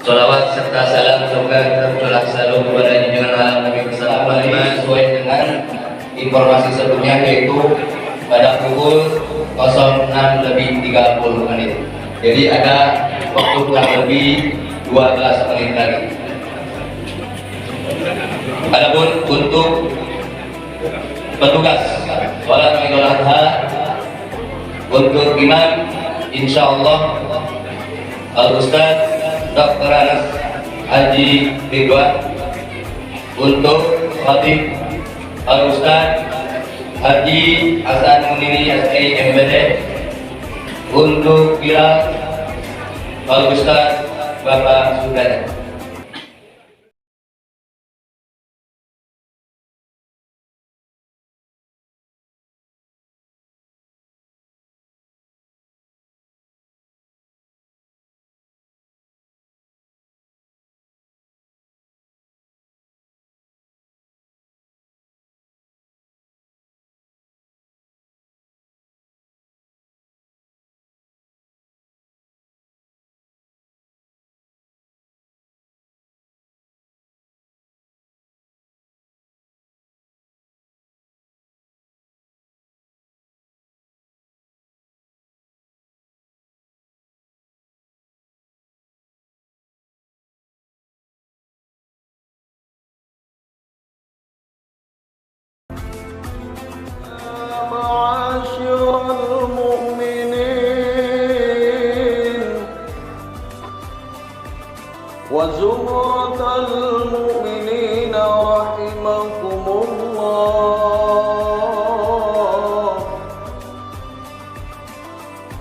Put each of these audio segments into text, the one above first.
Salawat serta salam semoga tercurah selalu kepada junjungan alam Nabi besar Muhammad sesuai dengan informasi sebelumnya, yaitu pada pukul 06:30. Jadi ada waktu kurang lebih 12 menit lagi. Adapun untuk petugas sholat Idul Adha untuk imam, insyaallah Al-Ustaz Dr. Anas Haji Ridwan, untuk khatib Al-Ustaz Haji Hasan Muniri SI MBD, untuk Bilal Al-Ustaz Bapak Sudara. وزمرة المؤمنين رحمكم الله.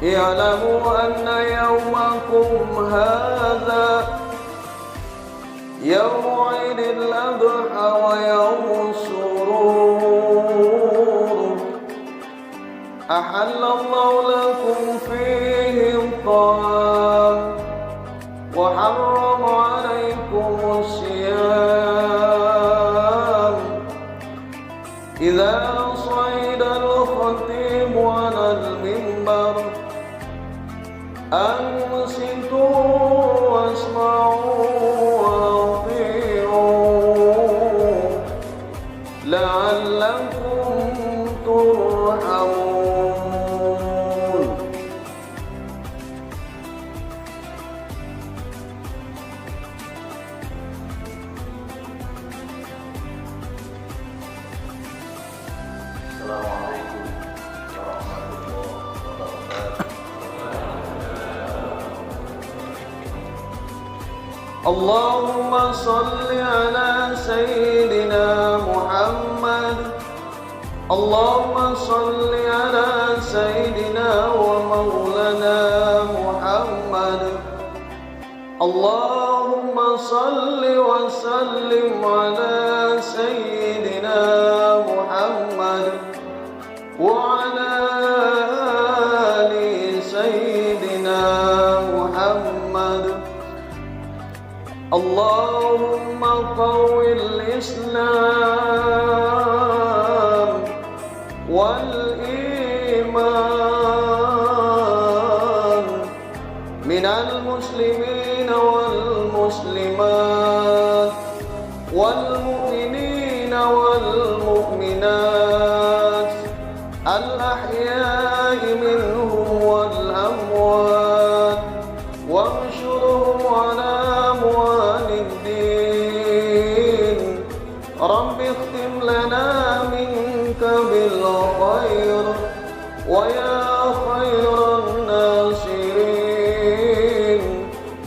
اعلموا أن يومكم هذا يوم عيد الأضحى ويوم السرور، أحل الله لكم فيه الطعام وحرم عليكم الصيام. إذا صعد الخطيب على المنبر أنصتوا واسمعوا وأطيعوا لعلكم ترحمون. Assalamualaikum warahmatullahi wabarakatuh. Allahumma salli ala Sayyidina Muhammad. Allahumma salli ala Sayyidina wa Maulana Muhammad. Allahumma salli wa sallim ala Sayyidina Muhammad وعلى آل سيدنا محمد. اللهم قوي الإسلام والإيمان من المسلمين والمسلمات والمؤمنين والمؤمنات الأحياء منهم والأموات، وانشرهم على أموال الدين. رب اختم لنا منك بالخير ويا خير الناصرين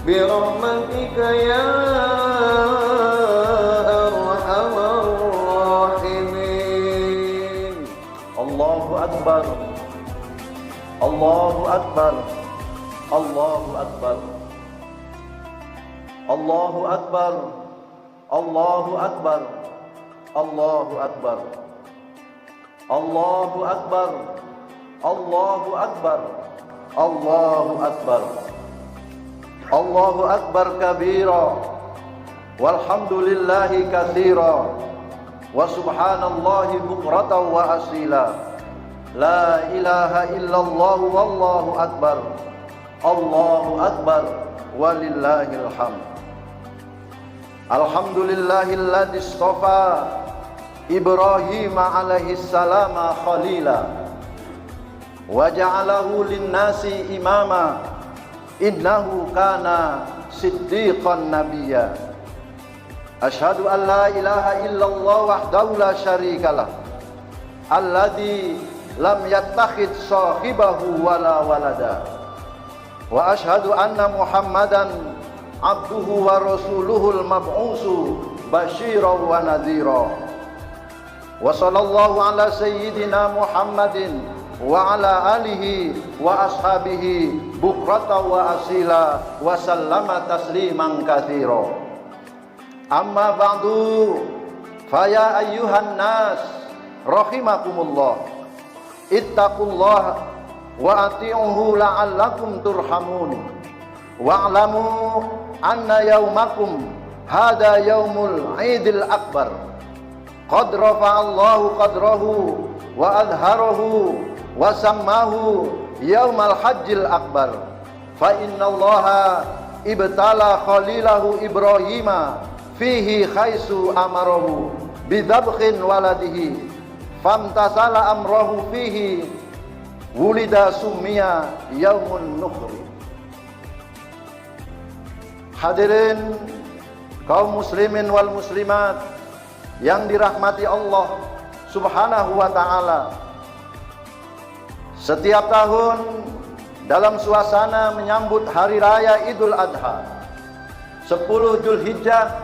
برحمتك يا أرحم الراحمين. الله أكبر الله أكبر الله أكبر الله أكبر الله أكبر الله أكبر الله أكبر الله أكبر الله أكبر الله أكبر كبيرا والحمد لله كثيرا وسبحان الله بكرة وأصيلا لا إله إلا الله والله أكبر الله أكبر ولله الحمد. الحمد لله الذي اصطفى إبراهيم عليه السلام خليلا وجعله للناس إماما إنه كان صديقا نبيا. أشهد أن لا إله إلا الله وحده لا شريك له الذي لم يتخذ صاحبه ولا ولدا وأشهد أن محمدا عبده ورسوله المبعوث بشيرا ونذيرا وصلى الله على سيدنا محمد وعلى آله وأصحابه بكرة وأصيلا وسلم تسليما كثيرا. أما بعد فيا أيها الناس رحمكم الله اتقوا الله وأطيعوه لعلكم ترحمون واعلموا أن يومكم هذا يوم العيد الأكبر قد رفع الله قدره وأظهره وسماه يوم الحج الأكبر فإن الله ابتلى خليله إبراهيم فيه حيث أمره بذبح ولده فامتثل أمره فيه ولد سمي يوم النحر. Hadirin kaum muslimin wal muslimat yang dirahmati Allah Subhanahu wa ta'ala, setiap tahun dalam suasana menyambut hari raya Idul Adha 10 Dzulhijjah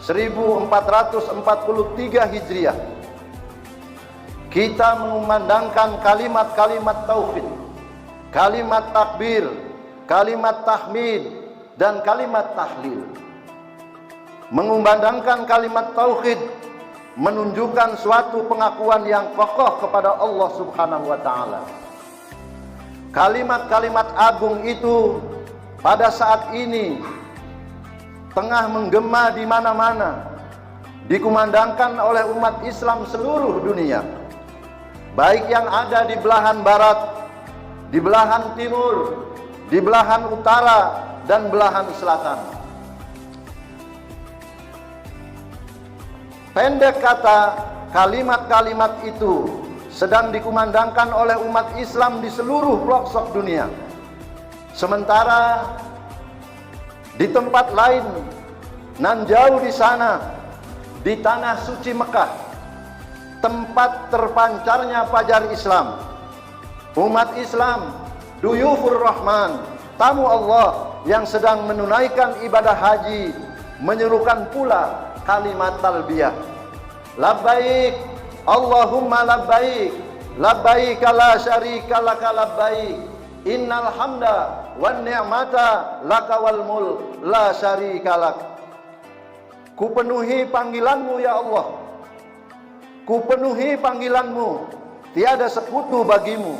1443 Hijriah, kita mengumandangkan kalimat-kalimat tauhid, kalimat takbir, kalimat tahmid dan kalimat tahlil. Mengumandangkan kalimat tauhid menunjukkan suatu pengakuan yang kokoh kepada Allah Subhanahu wa ta'ala. Kalimat-kalimat agung itu pada saat ini tengah menggema di mana-mana, dikumandangkan oleh umat Islam seluruh dunia, baik yang ada di belahan barat, di belahan timur, di belahan utara, dan belahan selatan. Pendek kata, kalimat-kalimat itu sedang dikumandangkan oleh umat Islam di seluruh pelosok dunia. Sementara di tempat lain, nan jauh di sana, di tanah suci Mekah, tempat terpancarnya fajar Islam, umat Islam, duyufur Rahman, tamu Allah yang sedang menunaikan ibadah haji, menyerukan pula kalimat talbiyah. Labbaik Allahumma labbaik, labbaik la syarika laka labbaik, innal hamda wan ni'mata laka wal mulk la syarika lak. Kupenuhi panggilanmu ya Allah, kupenuhi panggilanmu, tiada sekutu bagimu.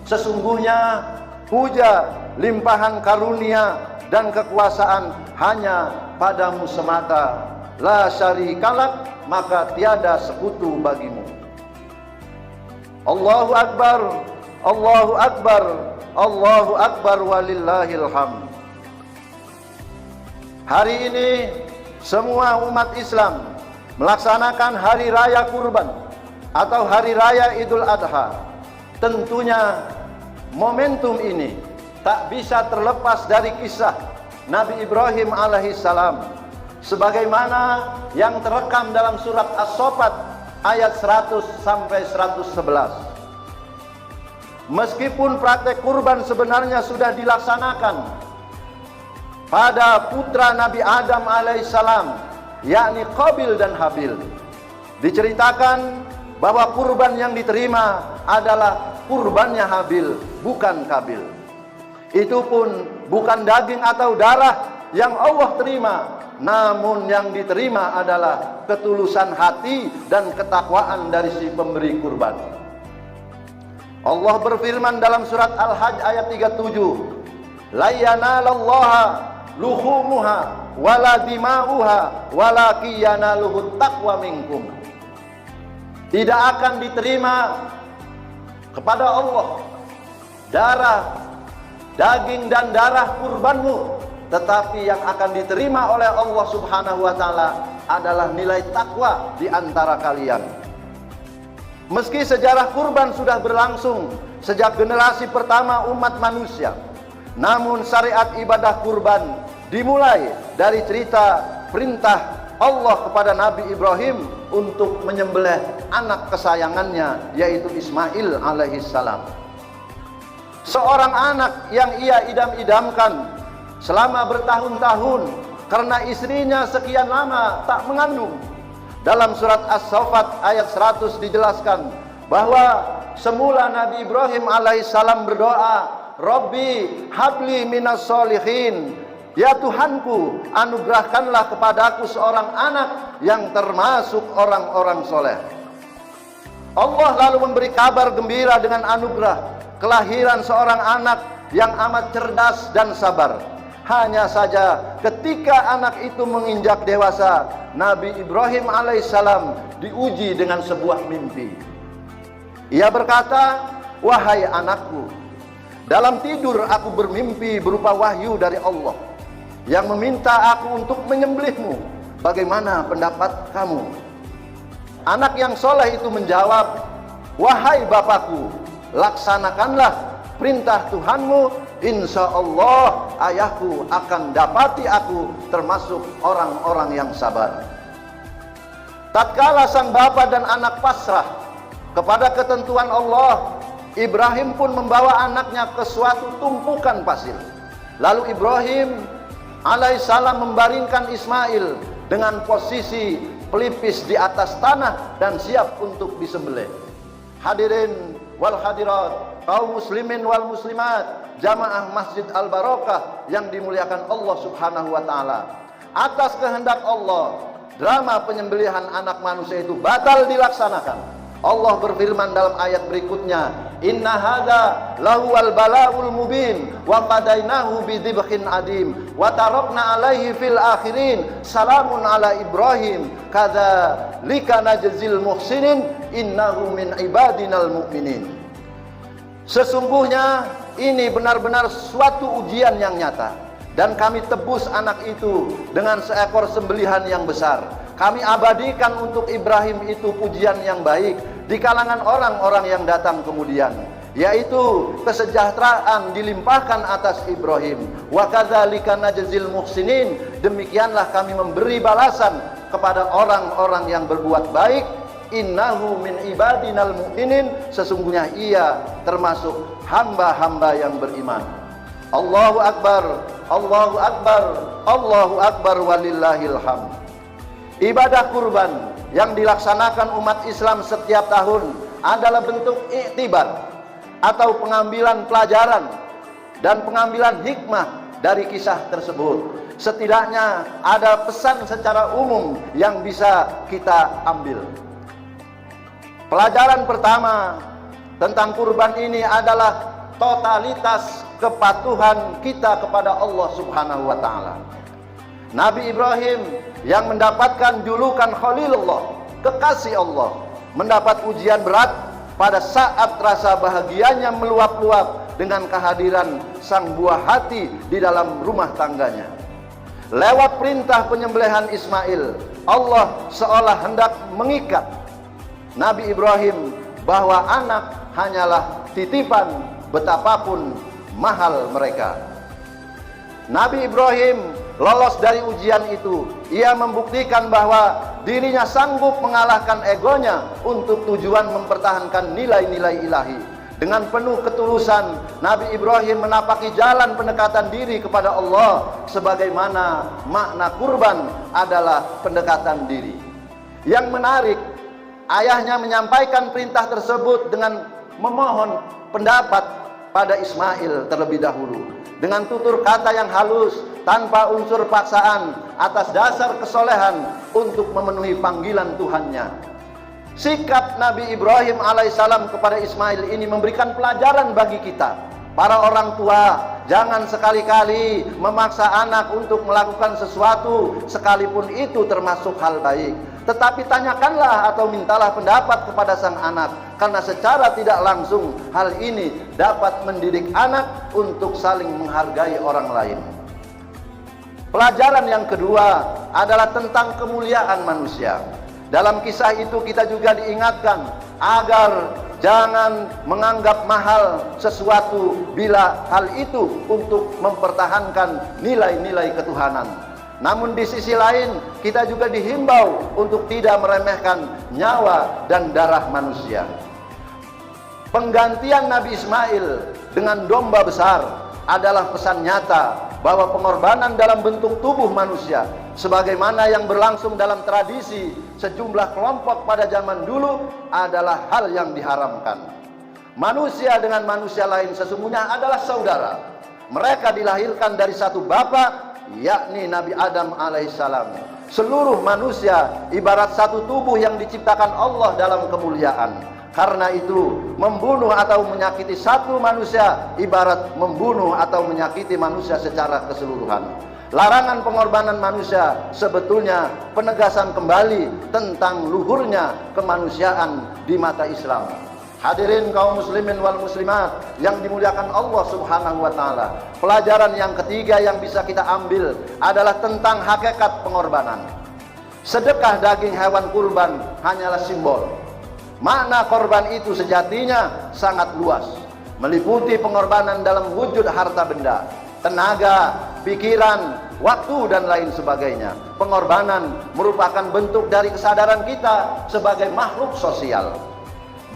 Sesungguhnya puja, limpahan karunia dan kekuasaan hanya padamu semata. La syarikalak, maka tiada sekutu bagimu. Allahu Akbar, Allahu Akbar, Allahu Akbar walillahil hamd. Hari ini semua umat Islam melaksanakan hari raya kurban atau hari raya Idul Adha. Tentunya momentum ini tak bisa terlepas dari kisah Nabi Ibrahim alaihissalam, sebagaimana yang terekam dalam surat As-Saffat ayat 100 sampai 111. meskipun praktek kurban sebenarnya sudah dilaksanakan pada putra Nabi Adam alaihissalam, yakni Qabil dan Habil. Diceritakan bahwa kurban yang diterima adalah kurbannya Habil, bukan Qabil. Itu pun bukan daging atau darah yang Allah terima, namun yang diterima adalah ketulusan hati dan ketakwaan dari si pemberi kurban. Allah berfirman dalam surat Al-Hajj ayat 37, la yanalallaha luhumuha wala dima'uha walakin yanaluhut taqwa minkum. Tidak akan diterima kepada Allah darah, daging dan darah kurbanmu, tetapi yang akan diterima oleh Allah Subhanahu wa taala adalah nilai takwa di antara kalian. Meski sejarah kurban sudah berlangsung sejak generasi pertama umat manusia, namun syariat ibadah kurban dimulai dari cerita perintah Allah kepada Nabi Ibrahim untuk menyembelih anak kesayangannya, yaitu Ismail alaihissalam. Seorang anak yang ia idam-idamkan selama bertahun-tahun karena istrinya sekian lama tak mengandung. Dalam surat As-Saffat ayat 100 dijelaskan bahwa semula Nabi Ibrahim alaihissalam berdoa, Rabbi habli minas solihin, ya Tuhanku, anugerahkanlah kepadaku seorang anak yang termasuk orang-orang soleh. Allah lalu memberi kabar gembira dengan anugerah kelahiran seorang anak yang amat cerdas dan sabar. Hanya saja ketika anak itu menginjak dewasa, Nabi Ibrahim alaihissalam diuji dengan sebuah mimpi. Ia berkata, wahai anakku, dalam tidur aku bermimpi berupa wahyu dari Allah yang meminta aku untuk menyembelihmu. Bagaimana pendapat kamu? Anak yang soleh itu menjawab, wahai bapakku, laksanakanlah perintah Tuhanmu, insya Allah ayahku akan dapati aku termasuk orang-orang yang sabar. Tatkala sang bapa dan anak pasrah kepada ketentuan Allah, Ibrahim pun membawa anaknya ke suatu tumpukan pasir. Lalu Ibrahim alaihissalam membaringkan Ismail dengan posisi pelipis di atas tanah dan siap untuk disembelih. Hadirin wal hadirat, kaum muslimin wal muslimat, jamaah Masjid Al-Barokah yang dimuliakan Allah Subhanahu wa taala. Atas kehendak Allah, drama penyembelihan anak manusia itu batal dilaksanakan. Allah berfirman dalam ayat berikutnya, inna hadza lahuwal balaul mubin wa qadainahu bidzibhin adim wa tarakna alaihi fil akhirin salamun ala Ibrahim kadzalika najzil muhsinin innahu min ibadinal mu'minin. Sesungguhnya ini benar-benar suatu ujian yang nyata, dan kami tebus anak itu dengan seekor sembelihan yang besar. Kami abadikan untuk Ibrahim itu pujian yang baik di kalangan orang-orang yang datang kemudian, yaitu kesejahteraan dilimpahkan atas Ibrahim. Wa kadzalika najzil muhsinin, demikianlah kami memberi balasan kepada orang-orang yang berbuat baik. Innahu min ibadinal mu'minin, sesungguhnya ia termasuk hamba-hamba yang beriman. Allahu akbar, Allahu akbar, Allahu akbar walillahil hamd. Ibadah kurban yang dilaksanakan umat Islam setiap tahun adalah bentuk iktibar atau pengambilan pelajaran dan pengambilan hikmah dari kisah tersebut. Setidaknya ada pesan secara umum yang bisa kita ambil. Pelajaran pertama tentang kurban ini adalah totalitas kepatuhan kita kepada Allah Subhanahu wa taala. Nabi Ibrahim yang mendapatkan julukan Khalilullah, kekasih Allah, mendapat ujian berat pada saat rasa bahagianya meluap-luap dengan kehadiran sang buah hati di dalam rumah tangganya. Lewat perintah penyembelihan Ismail, Allah seolah hendak mengikat Nabi Ibrahim bahwa anak hanyalah titipan betapapun mahal mereka. Nabi Ibrahim lolos dari ujian itu. Ia membuktikan bahwa dirinya sanggup mengalahkan egonya untuk tujuan mempertahankan nilai-nilai ilahi. Dengan penuh ketulusan Nabi Ibrahim menapaki jalan pendekatan diri kepada Allah, sebagaimana makna kurban adalah pendekatan diri. Yang menarik, ayahnya menyampaikan perintah tersebut dengan memohon pendapat pada Ismail terlebih dahulu, dengan tutur kata yang halus tanpa unsur paksaan, atas dasar kesolehan untuk memenuhi panggilan Tuhannya. Sikap Nabi Ibrahim alaihissalam kepada Ismail ini memberikan pelajaran bagi kita, para orang tua. Jangan sekali-kali memaksa anak untuk melakukan sesuatu, sekalipun itu termasuk hal baik. Tetapi tanyakanlah atau mintalah pendapat kepada sang anak, karena secara tidak langsung hal ini dapat mendidik anak untuk saling menghargai orang lain. Pelajaran yang kedua adalah tentang kemuliaan manusia. Dalam kisah itu kita juga diingatkan agar jangan menganggap mahal sesuatu bila hal itu untuk mempertahankan nilai-nilai ketuhanan. Namun di sisi lain kita juga dihimbau untuk tidak meremehkan nyawa dan darah manusia. Penggantian Nabi Ismail dengan domba besar adalah pesan nyata bahwa pengorbanan dalam bentuk tubuh manusia, sebagaimana yang berlangsung dalam tradisi sejumlah kelompok pada zaman dulu, adalah hal yang diharamkan. Manusia dengan manusia lain sesungguhnya adalah saudara. Mereka dilahirkan dari satu bapa, yakni Nabi Adam alaihissalam. Seluruh manusia ibarat satu tubuh yang diciptakan Allah dalam kemuliaan. Karena itu, membunuh atau menyakiti satu manusia ibarat membunuh atau menyakiti manusia secara keseluruhan. Larangan pengorbanan manusia sebetulnya penegasan kembali tentang luhurnya kemanusiaan di mata Islam. Hadirin kaum muslimin wal muslimat yang dimuliakan Allah Subhanahu wa taala. Pelajaran yang ketiga yang bisa kita ambil adalah tentang hakikat pengorbanan. Sedekah daging hewan kurban hanyalah simbol. Makna korban itu sejatinya sangat luas, meliputi pengorbanan dalam wujud harta benda, tenaga, pikiran, waktu, dan lain sebagainya. Pengorbanan merupakan bentuk dari kesadaran kita sebagai makhluk sosial.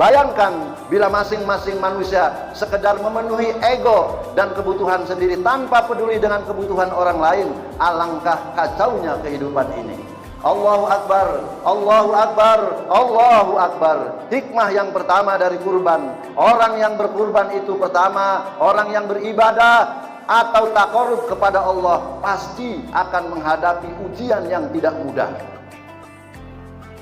Bayangkan bila masing-masing manusia sekedar memenuhi ego dan kebutuhan sendiri tanpa peduli dengan kebutuhan orang lain, alangkah kacaunya kehidupan ini. Allahu Akbar, Allahu Akbar, Allahu Akbar. Hikmah yang pertama dari kurban, orang yang berkurban itu pertama, orang yang beribadah atau takarrub kepada Allah pasti akan menghadapi ujian yang tidak mudah.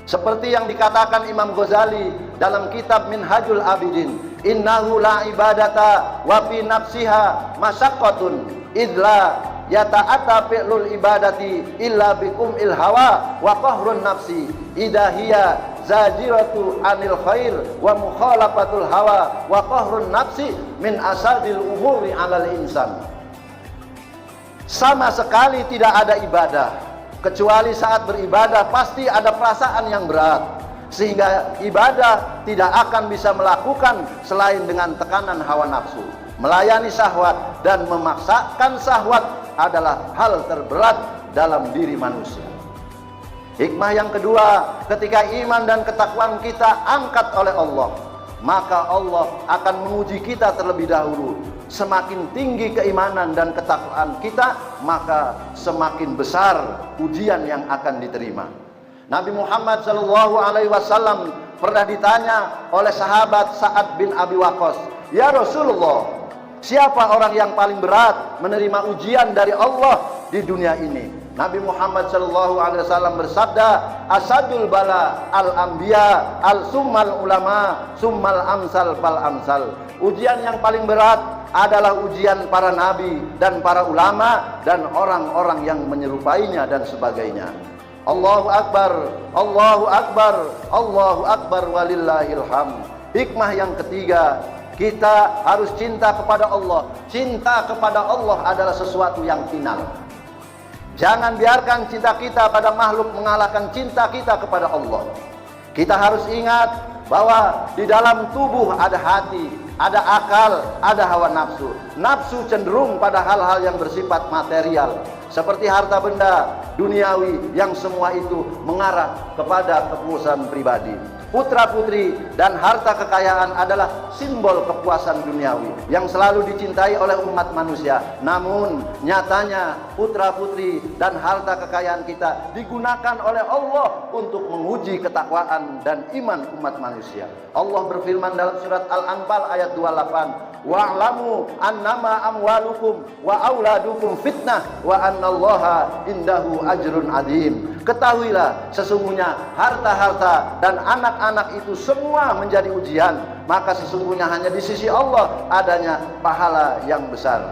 Seperti yang dikatakan Imam Ghazali dalam kitab Minhajul Abidin, innahu la ibadata wa fi nafsiha masyaqqatun idla yata'ata fi'lul ibadati illa bikum ilhawa wa qahrun nafsi idahiyya zajiratu anil khair wa mukhalafatul hawa wa qahrun nafsi min asadil umuri alal insan. Sama sekali tidak ada ibadah kecuali saat beribadah pasti ada perasaan yang berat, sehingga ibadah tidak akan bisa melakukan selain dengan tekanan hawa nafsu. Melayani syahwat dan memaksakan syahwat adalah hal terberat dalam diri manusia. Hikmah yang kedua, ketika iman dan ketakwaan kita angkat oleh Allah, maka Allah akan menguji kita terlebih dahulu. Semakin tinggi keimanan dan ketakwaan kita, maka semakin besar ujian yang akan diterima. Nabi Muhammad SAW pernah ditanya oleh sahabat Sa'ad bin Abi Waqqas, "Ya Rasulullah, siapa orang yang paling berat menerima ujian dari Allah di dunia ini?" Nabi Muhammad SAW bersabda, "Asadul bala al-anbiya al-summal ulama summal amsal fal amsal." Ujian yang paling berat adalah ujian para nabi dan para ulama dan orang-orang yang menyerupainya dan sebagainya. Allahu Akbar, Allahu Akbar, Allahu Akbar walillahil hamd. Hikmah yang ketiga, kita harus cinta kepada Allah. Cinta kepada Allah adalah sesuatu yang final. Jangan biarkan cinta kita pada makhluk mengalahkan cinta kita kepada Allah. Kita harus ingat bahwa di dalam tubuh ada hati, ada akal, ada hawa nafsu. Nafsu cenderung pada hal-hal yang bersifat material, seperti harta benda, duniawi, yang semua itu mengarah kepada kepuasan pribadi. putra-putri dan harta kekayaan adalah simbol kepuasan duniawi yang selalu dicintai oleh umat manusia. Namun nyatanya putra-putri dan harta kekayaan kita digunakan oleh Allah untuk menguji ketakwaan dan iman umat manusia. Allah berfirman dalam surat Al-Anfal ayat 28, wa'lamu annama amwalukum wa auladukum fitnah wa annallaha indahu ajrun adzim. Ketahuilah sesungguhnya harta-harta dan anak-anak itu semua menjadi ujian, maka sesungguhnya hanya di sisi Allah adanya pahala yang besar.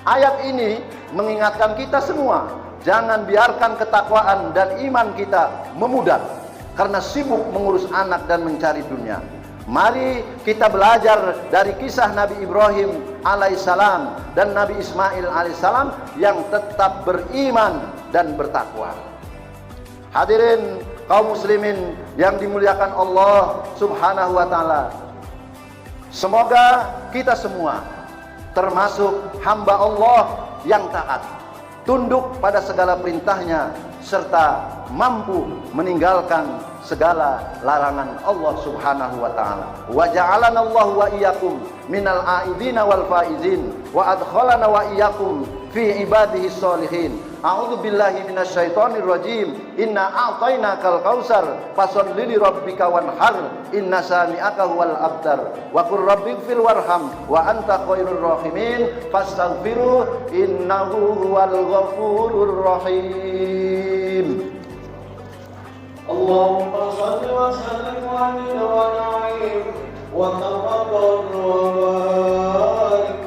Ayat ini mengingatkan kita semua, jangan biarkan ketakwaan dan iman kita memudar karena sibuk mengurus anak dan mencari dunia. Mari kita belajar dari kisah Nabi Ibrahim alaihissalam dan Nabi Ismail alaihissalam yang tetap beriman dan bertakwa. Hadirin kaum muslimin yang dimuliakan Allah subhanahu wa ta'ala, semoga kita semua termasuk hamba Allah yang taat, tunduk pada segala perintahnya, serta mampu meninggalkan segala larangan Allah subhanahu wa ta'ala. Wa ja'alana Allah wa iyyakum minal aidina wal faizin wa adkhalana wa iyyakum fi ibadihi sholihin. A'udzu billahi minasyaitonir rajim. Inna a'tainakal kautsar fasholli li rabbika wanhar inna sani'aka huwal abtar wa qur rabbighfir warham wa anta khairur rahimin fastaghfiru innahu huwal ghafurur rahim. Allahumma shalli wa sallim wa zid wa na'im wa taqabbal wa barik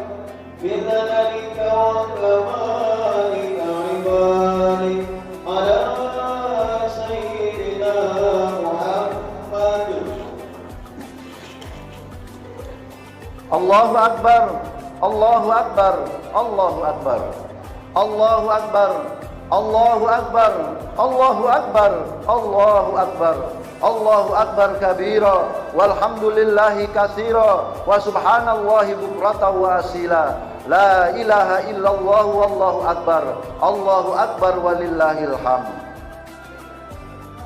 bi dzalika wa kamalika ibalik ala sayyidina Muhammad. Allahu akbar, Allahu akbar, Allahu akbar, Allahu akbar, Allahu akbar, Allahu akbar, Allahu akbar, Allahu akbar kabira, walhamdulillahi katsira, wa subhanallahi bukratan wa asila. La ilaha illallah wallahu akbar, Allahu akbar walillahil hamd.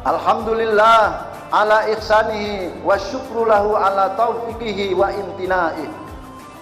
Alhamdulillah ala ihsanihi wa syukru lahu ala taufiqihi wa imtinaihi.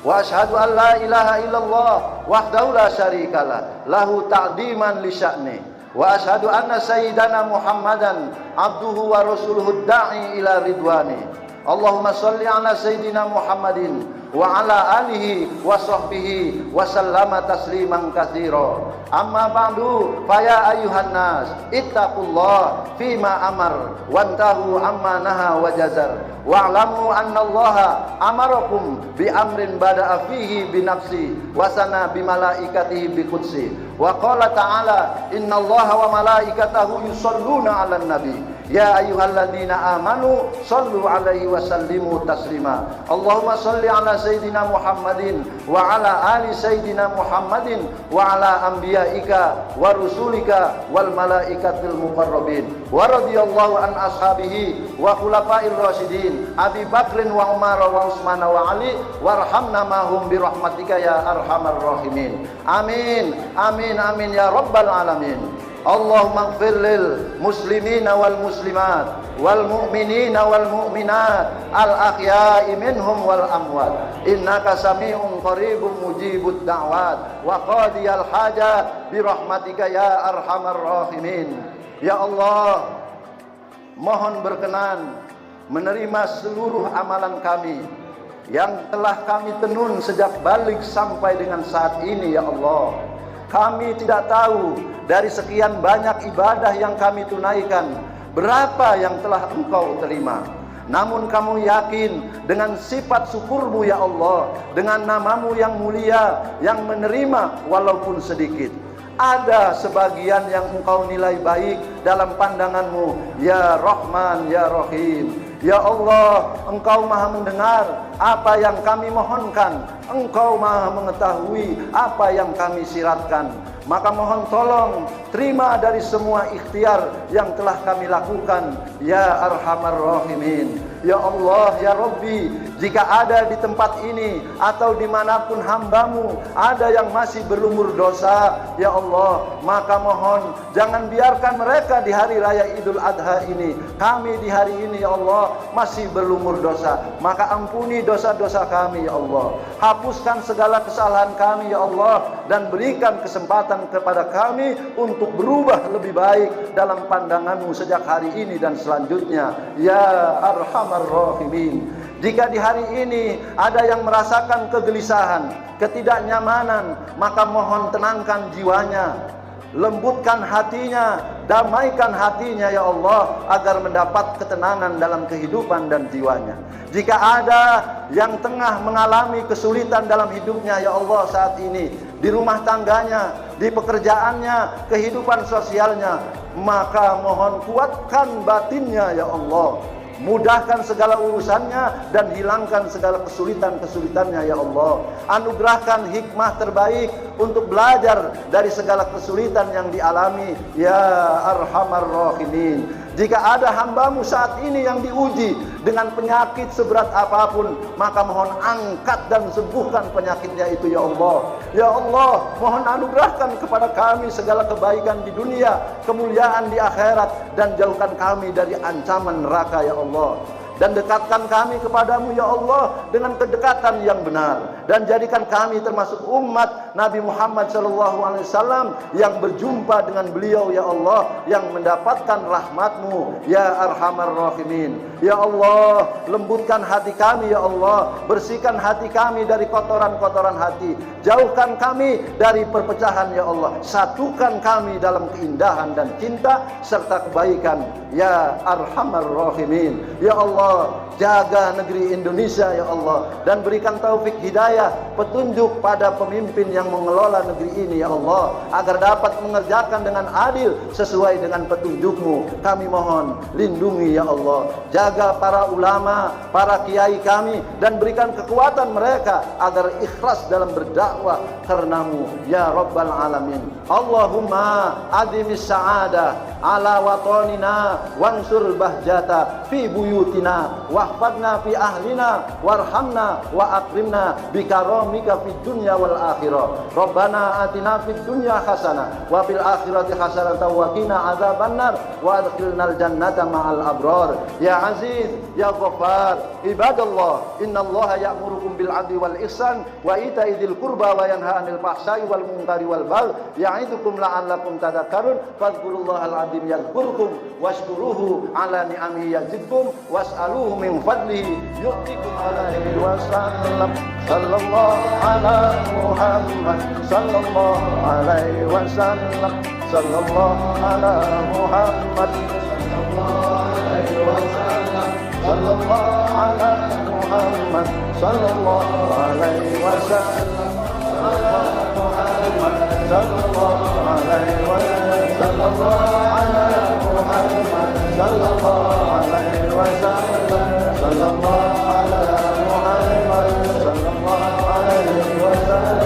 Wa asyhadu an la ilaha illallah wahdahu la syarikalah lahu ta'diman li sya'ni. Wa asyhadu anna sayyidana Muhammadan abduhu wa rasuluhu da'i ila ridwani. Allahumma shalli ala sayyidina Muhammadin wa ala alihi wa sahbihi wa sallama tasliman katsira. Amma ba'du fa ya ayyuhan nas ittaqullah fima amar wantahu amma naha wa jazar. Wa'lamu annallaha amarakum bi amrin bada'a fihi bi nafsi wa sana bi malaikatihi bi qudsi. Wa qala ta'ala innallaha wa malaikatahu yusholluna 'alan nabi. Ya ayyuhalladzina amanu shallu 'alaihi wa sallimu taslima. Allahumma shalli 'ala sayyidina Muhammadin wa 'ala ali sayyidina Muhammadin wa 'ala anbiya'ika wa rusulika wal malaikatil muqarrabin. Wa radhiyallahu an ashabihi wa khulafa'ir rasyidin Abi Bakrin wa Umar wa Utsman wa Ali warhamna mahum bi rahmatika ya arhamar rahimin. Amin. Amin amin ya rabbal alamin. Allahumma ighfir lil muslimina wal muslimat wal mu'minina wal mu'minat al ahya'i minhum wal amwat innaka sami'un qaribun mujibud da'wat wa qadiyal hajat bi rahmatika ya arhamar rahimin. Ya Allah, mohon berkenan menerima seluruh amalan kami yang telah kami tenun sejak balik sampai dengan saat ini. Ya Allah, kami tidak tahu dari sekian banyak ibadah yang kami tunaikan berapa yang telah Engkau terima. Namun kamu yakin dengan sifat syukurmu ya Allah, dengan namamu yang mulia yang menerima walaupun sedikit. Ada sebagian yang Engkau nilai baik dalam pandanganmu, ya Rahman ya Rahim. Ya Allah, Engkau maha mendengar apa yang kami mohonkan, Engkau maha mengetahui apa yang kami siratkan. Maka mohon tolong terima dari semua ikhtiar yang telah kami lakukan, ya Arhamar Rahimin. Ya Allah, ya Rabbi, jika ada di tempat ini atau dimanapun hamba-Mu ada yang masih berlumur dosa, ya Allah, maka mohon jangan biarkan mereka di hari raya Idul Adha ini, kami di hari ini ya Allah masih berlumur dosa, maka ampuni dosa-dosa kami ya Allah, hapuskan segala kesalahan kami ya Allah, dan berikan kesempatan kepada kami untuk berubah lebih baik dalam pandangan-Mu sejak hari ini dan selanjutnya, ya Arhamar Rahimin. Jika di hari ini ada yang merasakan kegelisahan, ketidaknyamanan, maka mohon tenangkan jiwanya, lembutkan hatinya, damaikan hatinya ya Allah, agar mendapat ketenangan dalam kehidupan dan jiwanya. Jika ada yang tengah mengalami kesulitan dalam hidupnya ya Allah saat ini, di rumah tangganya, di pekerjaannya, kehidupan sosialnya, maka mohon kuatkan batinnya ya Allah, mudahkan segala urusannya dan hilangkan segala kesulitan-kesulitannya ya Allah. Anugerahkan hikmah terbaik untuk belajar dari segala kesulitan yang dialami, ya Arhamar Rahimin. Jika ada hamba-Mu saat ini yang diuji dengan penyakit seberat apapun, maka mohon angkat dan sembuhkan penyakitnya itu ya Allah. Ya Allah, mohon anugerahkan kepada kami segala kebaikan di dunia, kemuliaan di akhirat, dan jauhkan kami dari ancaman neraka ya Allah. Dan dekatkan kami kepadamu ya Allah dengan kedekatan yang benar, dan jadikan kami termasuk umat Nabi Muhammad SAW yang berjumpa dengan beliau ya Allah, yang mendapatkan rahmat-Mu ya Arhamar Rahimin. Ya Allah, lembutkan hati kami ya Allah, bersihkan hati kami dari kotoran-kotoran hati, jauhkan kami dari perpecahan ya Allah, satukan kami dalam keindahan dan cinta serta kebaikan ya Arhamar Rahimin. Ya Allah, jaga negeri Indonesia ya Allah, dan berikan taufik hidayah, petunjuk pada pemimpin yang mengelola negeri ini ya Allah, agar dapat mengerjakan dengan adil sesuai dengan petunjuk-Mu. Kami mohon lindungi ya Allah, jaga para ulama, para kiai kami, dan berikan kekuatan mereka agar ikhlas dalam berdakwah karena-Mu ya Rabbal Alamin. Allahumma adimis sa'adah ala watonina wansur bahjata fi buyutina wahfadna fi ahlina warhamna wa akrimna bikaramika fid dunya wal akhirah. Rabbana atina fid dunya hasanah wa fil akhirati hasanah wa qina adzabannar wa adkhilnal jannata ma'al abrar. Ya Aziz ya Ghaffar, ibadallah, innallaha ya'murukum bil 'adli wal ihsan wa ita'i dzil qurba wa yanha 'anil fahsya'i wal munkari wal baghi ya'idukum la'allakum tadhakkarun. Fadhkurullahal 'azim yadhkurkum washkuruhu 'ala ni'amihi yazidkum was'aluhu min fadlihi yu'tikum. Alaihi wasallam sallallahu ala Muhammad sallallahu alaihi wasallam sallallahu ala Muhammad sallallahu alaihi wasallam sallallahu ala Muhammad sallallahu alaihi wasallam sallallahu alaihi wasallam sallallahu ala Muhammad sallallahu alaihi wasallam sallallahu ala Muhammad sallallahu alaihi wasallam sallallahu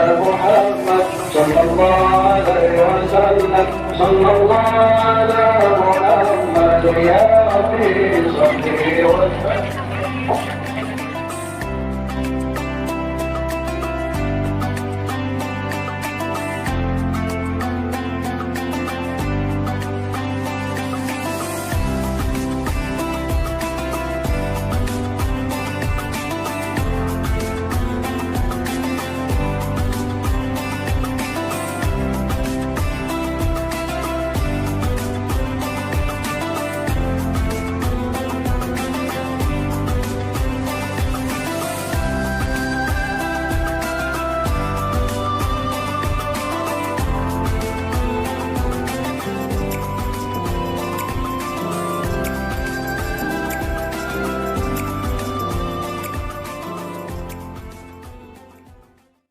alaihi wasallam sallallahu صلى الله على محمد يا ربي صل